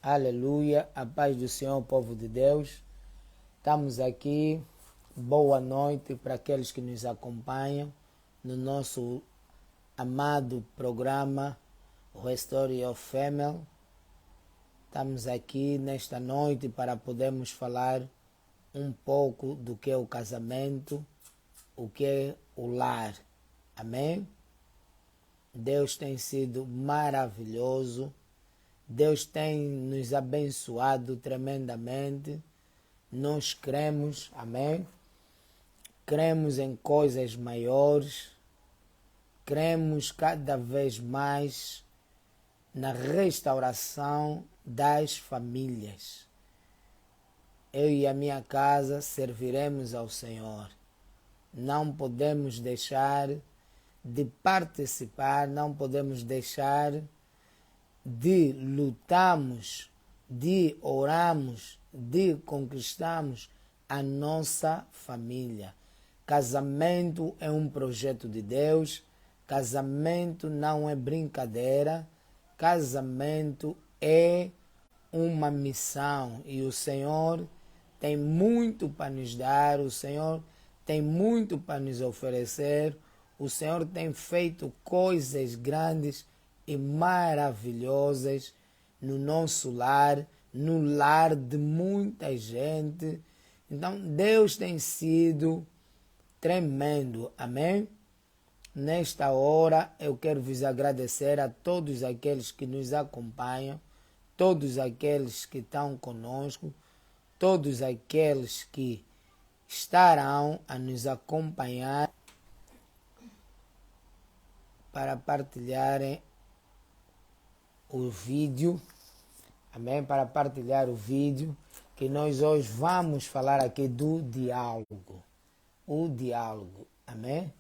Aleluia, a paz do Senhor, povo de Deus. Estamos aqui, boa noite para aqueles que nos acompanham no nosso amado programa Restore Your Family. Estamos aqui nesta noite para podermos falar um pouco do que é o casamento, o que é o lar. Amém? Deus tem sido maravilhoso. Deus tem nos abençoado tremendamente. Nós cremos, amém? Cremos em coisas maiores. Cremos cada vez mais na restauração das famílias. Eu e a minha casa serviremos ao Senhor. Não podemos deixar de participar, não podemos deixar de lutarmos, de orarmos, de conquistarmos a nossa família. Casamento é um projeto de Deus, casamento não é brincadeira, casamento é uma missão e o Senhor tem muito para nos dar, o Senhor tem muito para nos oferecer, o Senhor tem feito coisas grandes e maravilhosas no nosso lar, no lar de muita gente. Então, Deus tem sido tremendo, amém? Nesta hora, eu quero vos agradecer a todos aqueles que nos acompanham, todos aqueles que estão conosco, todos aqueles que estarão a nos acompanhar para partilharem o vídeo, amém? Para partilhar o vídeo, que nós hoje vamos falar aqui do diálogo. O diálogo, amém?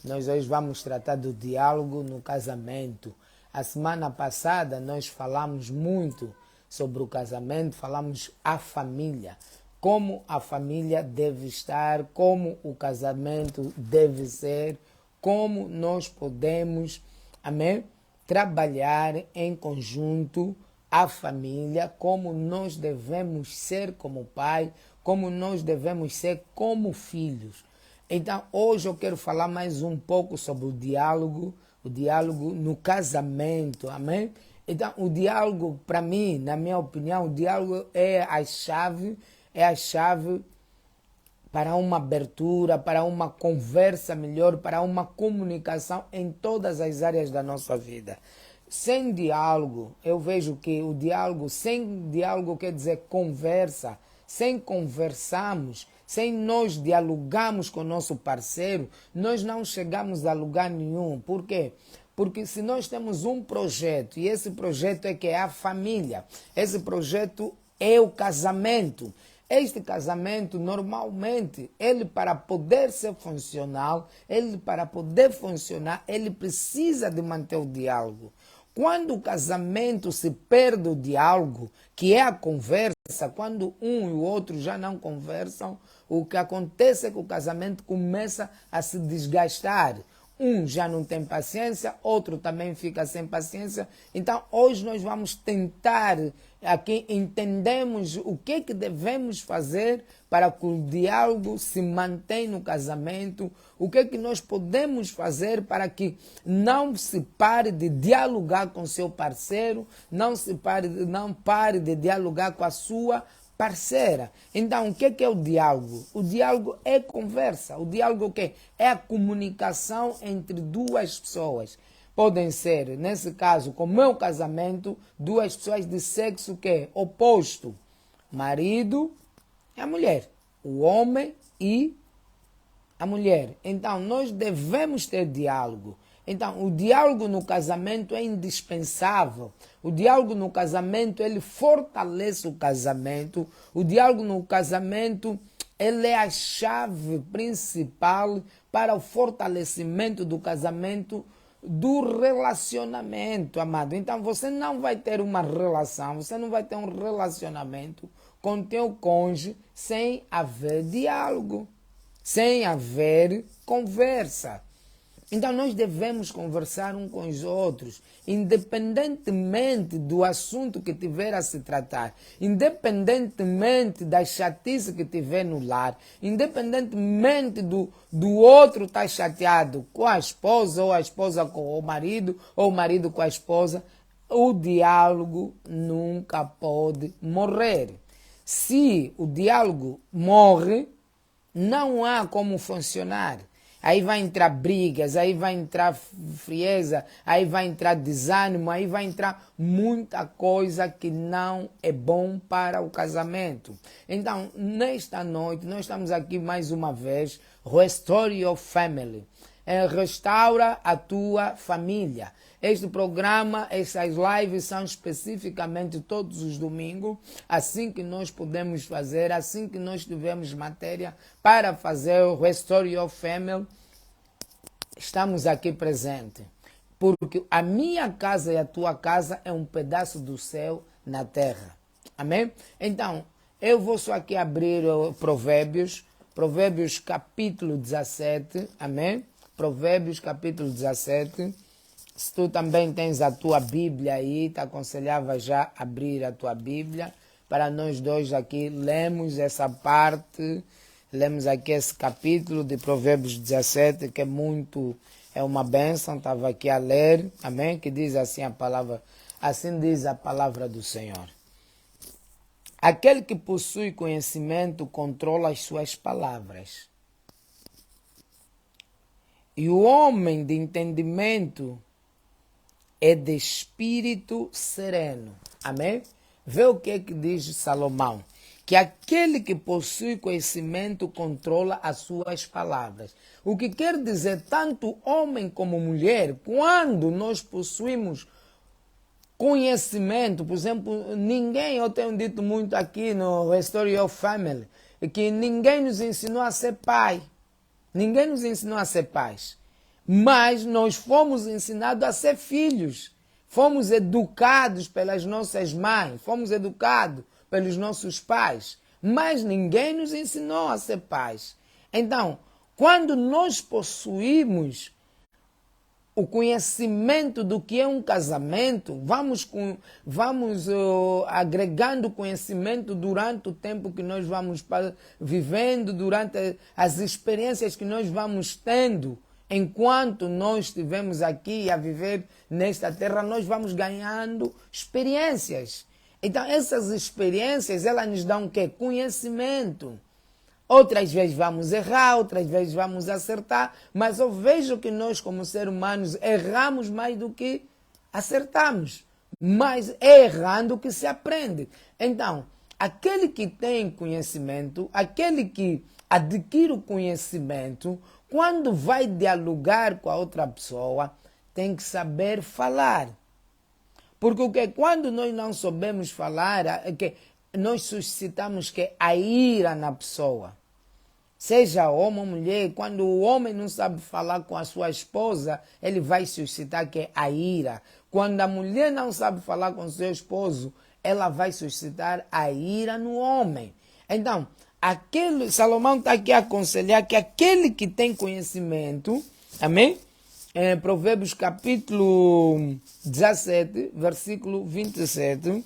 Nós hoje vamos tratar do diálogo no casamento. A semana passada nós falamos muito sobre o casamento, falamos a família, como a família deve estar, como o casamento deve ser, como nós podemos, amém? Trabalhar em conjunto a família, como nós devemos ser como pai, como nós devemos ser como filhos. Então, hoje eu quero falar mais um pouco sobre o diálogo no casamento, amém? Então, o diálogo, para mim, na minha opinião, o diálogo é a chave para uma abertura, para uma conversa melhor, para uma comunicação em todas as áreas da nossa vida. Sem diálogo, eu vejo que o diálogo, sem diálogo quer dizer conversa, sem conversarmos, sem nós dialogarmos com o nosso parceiro, nós não chegamos a lugar nenhum. Por quê? Porque se nós temos um projeto, e esse projeto é que é a família, esse projeto é o casamento. Este casamento, normalmente, ele para poder ser funcional, ele precisa de manter o diálogo. Quando o casamento se perde o diálogo, que é a conversa, quando um e o outro já não conversam, o que acontece é que o casamento começa a se desgastar. Um já não tem paciência, outro também fica sem paciência. Então, hoje nós vamos tentar aqui entendemos o que devemos fazer para que o diálogo se mantenha no casamento, o que nós podemos fazer para que não se pare de dialogar com seu parceiro, não pare de dialogar com a sua parceira. Então, o que é o diálogo? O diálogo é conversa. O diálogo o quê? É a comunicação entre duas pessoas. Podem ser, nesse caso, como é o casamento, duas pessoas de sexo que é oposto. Marido e a mulher. O homem e a mulher. Então, nós devemos ter diálogo. Então, o diálogo no casamento é indispensável. O diálogo no casamento, ele fortalece o casamento. O diálogo no casamento, ele é a chave principal para o fortalecimento do casamento, do relacionamento, amado. Então, você não vai ter uma relação, você não vai ter um relacionamento com teu cônjuge sem haver diálogo, sem haver conversa. Então nós devemos conversar uns com os outros, independentemente do assunto que tiver a se tratar, independentemente da chatice que tiver no lar, independentemente do outro estar chateado com a esposa, ou a esposa com o marido, ou o marido com a esposa, o diálogo nunca pode morrer. Se o diálogo morre, não há como funcionar. Aí vai entrar brigas, aí vai entrar frieza, aí vai entrar desânimo, aí vai entrar muita coisa que não é bom para o casamento. Então, nesta noite, nós estamos aqui mais uma vez, Restore Your Family. Restaura a tua família. Este programa, essas lives são especificamente todos os domingos, assim que nós podemos fazer, assim que nós tivermos matéria para fazer o Restore Your Family, estamos aqui presentes. Porque a minha casa e a tua casa é um pedaço do céu na terra. Amém? Então, eu vou só aqui abrir Provérbios capítulo 17, amém? Provérbios capítulo 17. Se tu também tens a tua Bíblia aí, te aconselhava já abrir a tua Bíblia, para nós dois aqui lemos essa parte, lemos aqui esse capítulo de Provérbios 17, que é uma bênção, estava aqui a ler, amém? Que diz assim a palavra, assim diz a palavra do Senhor. Aquele que possui conhecimento controla as suas palavras. E o homem de entendimento é de espírito sereno. Amém? Vê o que diz Salomão. Que aquele que possui conhecimento controla as suas palavras. O que quer dizer, tanto homem como mulher, quando nós possuímos conhecimento, por exemplo, eu tenho dito muito aqui no Restore Your Family, que ninguém nos ensinou a ser pai. Ninguém nos ensinou a ser pais. Mas nós fomos ensinados a ser filhos. Fomos educados pelas nossas mães. Fomos educados pelos nossos pais. Mas ninguém nos ensinou a ser pais. Então, quando nós possuímos o conhecimento do que é um casamento, vamos agregando conhecimento durante o tempo que nós vamos vivendo, durante as experiências que nós vamos tendo. Enquanto nós estivermos aqui a viver nesta terra, nós vamos ganhando experiências. Então, essas experiências, elas nos dão o quê? Conhecimento. Outras vezes vamos errar, outras vezes vamos acertar, mas eu vejo que nós, como seres humanos, erramos mais do que acertamos. Mas é errando que se aprende. Então, aquele que tem conhecimento, aquele que adquire o conhecimento, quando vai dialogar com a outra pessoa, tem que saber falar. Porque quando nós não sabemos falar, nós suscitamos a ira na pessoa. Seja homem ou mulher, quando o homem não sabe falar com a sua esposa, ele vai suscitar a ira. Quando a mulher não sabe falar com o seu esposo, ela vai suscitar a ira no homem. Então, Salomão está aqui a aconselhar que aquele que tem conhecimento, amém? Provérbios capítulo 17, versículo 27,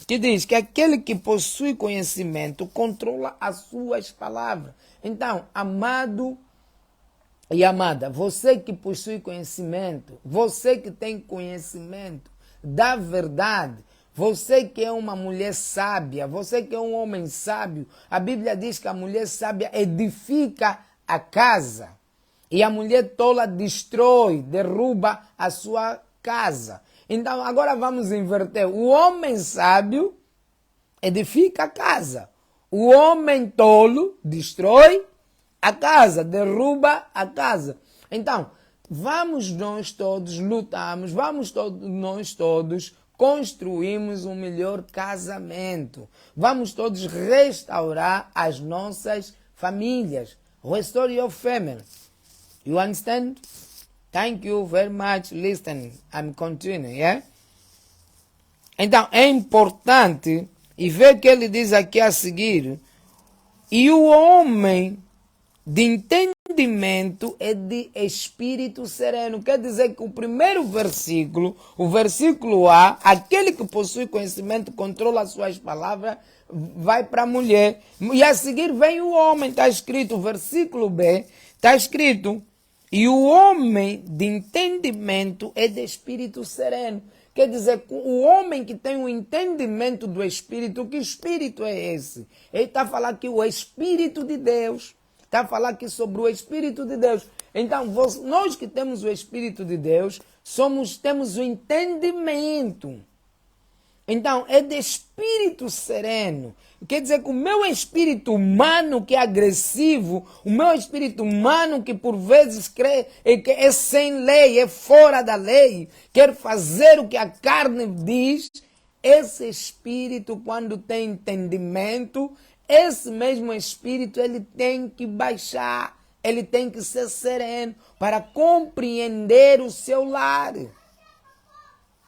que diz que aquele que possui conhecimento controla as suas palavras. Então, amado e amada, você que possui conhecimento, você que tem conhecimento da verdade, você que é uma mulher sábia, você que é um homem sábio, a Bíblia diz que a mulher sábia edifica a casa e a mulher tola destrói, derruba a sua casa. Então, agora vamos inverter. O homem sábio edifica a casa. O homem tolo destrói a casa, derruba a casa. Então, vamos nós todos lutarmos, nós todos construímos um melhor casamento. Vamos todos restaurar as nossas famílias. Restore your family. You understand? Thank you very much. Listen, I'm continuing, yeah? Então, é importante, e ver que ele diz aqui a seguir, e o homem de entendimento entendimento é de espírito sereno. Quer dizer que o primeiro versículo, o versículo A, aquele que possui conhecimento, controla as suas palavras, vai para a mulher. E a seguir vem o homem, está escrito, o versículo B, está escrito, e o homem de entendimento é de espírito sereno. Quer dizer, o homem que tem o entendimento do Espírito, que espírito é esse? Ele está a falar que o Espírito de Deus, está a falar aqui sobre o Espírito de Deus. Então, nós que temos o Espírito de Deus, temos o entendimento. Então, é de espírito sereno. Quer dizer que o meu espírito humano que é agressivo, o meu espírito humano que por vezes crê que é sem lei, é fora da lei, quer fazer o que a carne diz, esse espírito, quando tem entendimento, esse mesmo espírito, ele tem que baixar, ele tem que ser sereno para compreender o seu lar.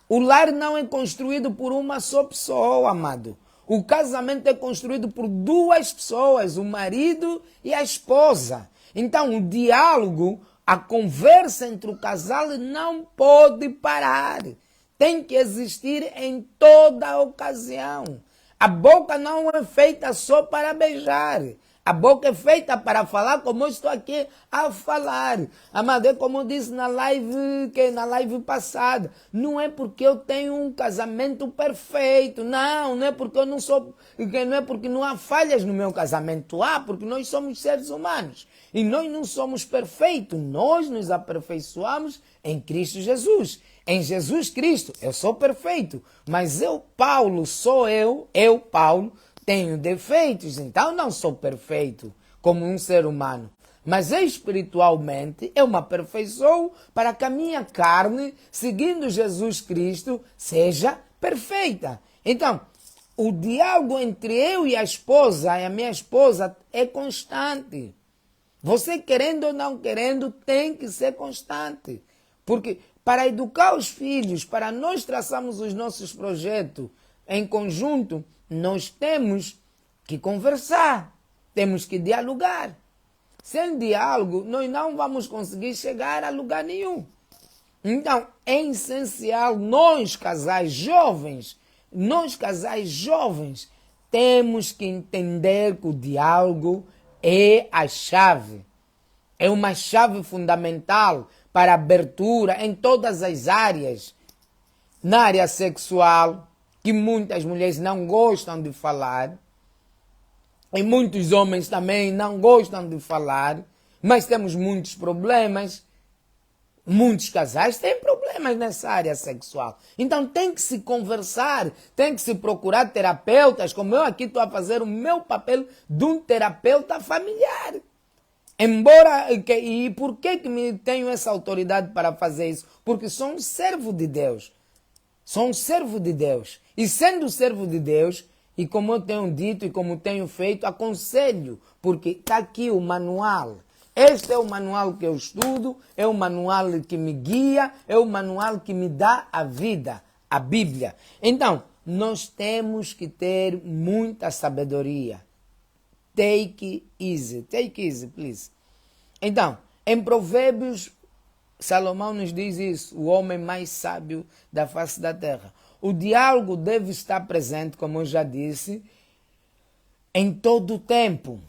O lar não é construído por uma só pessoa, amado. O casamento é construído por duas pessoas, o marido e a esposa. Então, o diálogo, a conversa entre o casal não pode parar. Tem que existir em toda ocasião. A boca não é feita só para beijar. A boca é feita para falar como eu estou aqui a falar. Amado, é como eu disse na live passada. Não é porque eu tenho um casamento perfeito. Não é porque eu não sou. Não é porque não há falhas no meu casamento. Há, porque nós somos seres humanos. E nós não somos perfeitos. Nós nos aperfeiçoamos em Cristo Jesus. Em Jesus Cristo, eu sou perfeito. Mas Paulo, Paulo, tenho defeitos, então não sou perfeito como um ser humano. Mas espiritualmente eu me aperfeiçoo para que a minha carne, seguindo Jesus Cristo, seja perfeita. Então, o diálogo entre eu e a minha esposa, é constante. Você querendo ou não querendo, tem que ser constante. Porque para educar os filhos, para nós traçarmos os nossos projetos em conjunto, nós temos que conversar, temos que dialogar. Sem diálogo, nós não vamos conseguir chegar a lugar nenhum. Então, é essencial, nós casais jovens, temos que entender que o diálogo é a chave. É uma chave fundamental para a abertura em todas as áreas. Na área sexual, que muitas mulheres não gostam de falar, e muitos homens também não gostam de falar, mas temos muitos problemas. Muitos casais têm problemas nessa área sexual. Então tem que se conversar, tem que se procurar terapeutas, como eu aqui estou a fazer o meu papel de um terapeuta familiar. E por que tenho essa autoridade para fazer isso? Porque sou um servo de Deus. Sou um servo de Deus. E sendo servo de Deus, e como eu tenho dito e como tenho feito, aconselho, porque está aqui o manual. Este é o manual que eu estudo, é o manual que me guia, é o manual que me dá a vida, a Bíblia. Então, nós temos que ter muita sabedoria. Take easy, please. Então, em Provérbios, Salomão nos diz isso, o homem mais sábio da face da terra. O diálogo deve estar presente, como eu já disse, em todo o tempo.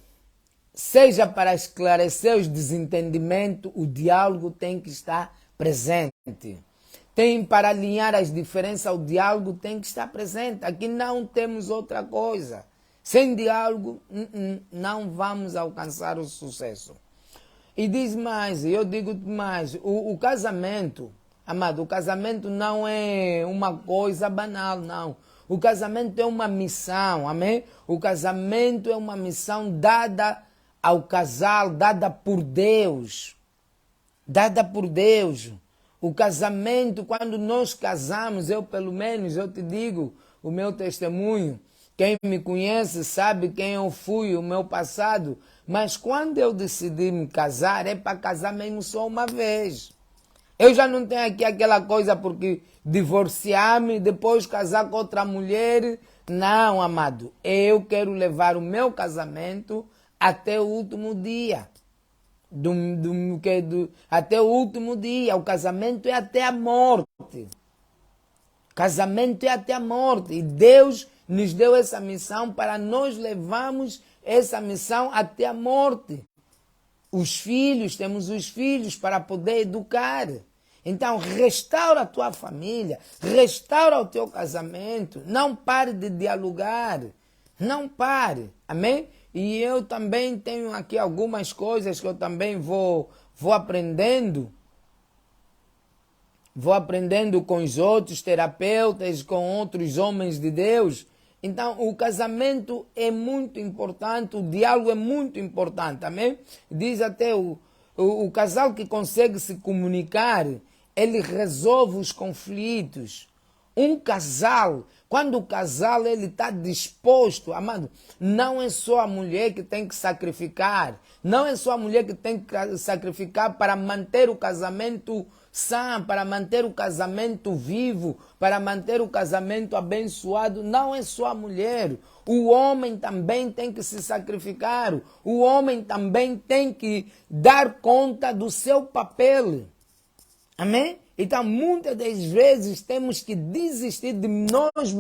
Seja para esclarecer os desentendimentos, o diálogo tem que estar presente. Tem para alinhar as diferenças, o diálogo tem que estar presente. Aqui não temos outra coisa. Sem diálogo, não vamos alcançar o sucesso. E diz mais, eu digo mais, o casamento, amado, o casamento não é uma coisa banal, não. O casamento é uma missão, amém? O casamento é uma missão dada ao casal, dada por Deus. Dada por Deus. O casamento, quando nós casamos, eu te digo o meu testemunho. Quem me conhece sabe quem eu fui, o meu passado. Mas quando eu decidi me casar, é para casar mesmo só uma vez. Eu já não tenho aqui aquela coisa porque divorciar-me e depois casar com outra mulher. Não, amado. Eu quero levar o meu casamento até o último dia. até o último dia. O casamento é até a morte. Casamento é até a morte. E Deus nos deu essa missão para nós levarmos essa missão até a morte. Temos os filhos para poder educar. Então, restaura a tua família, restaura o teu casamento. Não pare de dialogar. Não pare. Amém? E eu também tenho aqui algumas coisas que eu também vou aprendendo. Vou aprendendo com os outros terapeutas, com outros homens de Deus. Então, o casamento é muito importante, o diálogo é muito importante, amém? Diz até o casal que consegue se comunicar, ele resolve os conflitos. Um casal, quando o casal está disposto, amado, não é só a mulher que tem que sacrificar, não é só a mulher que tem que sacrificar para manter o casamento sã, para manter o casamento vivo, para manter o casamento abençoado. Não é só a mulher. O homem também tem que se sacrificar. O homem também tem que dar conta do seu papel. Amém? Então, muitas das vezes temos que desistir de nós mesmos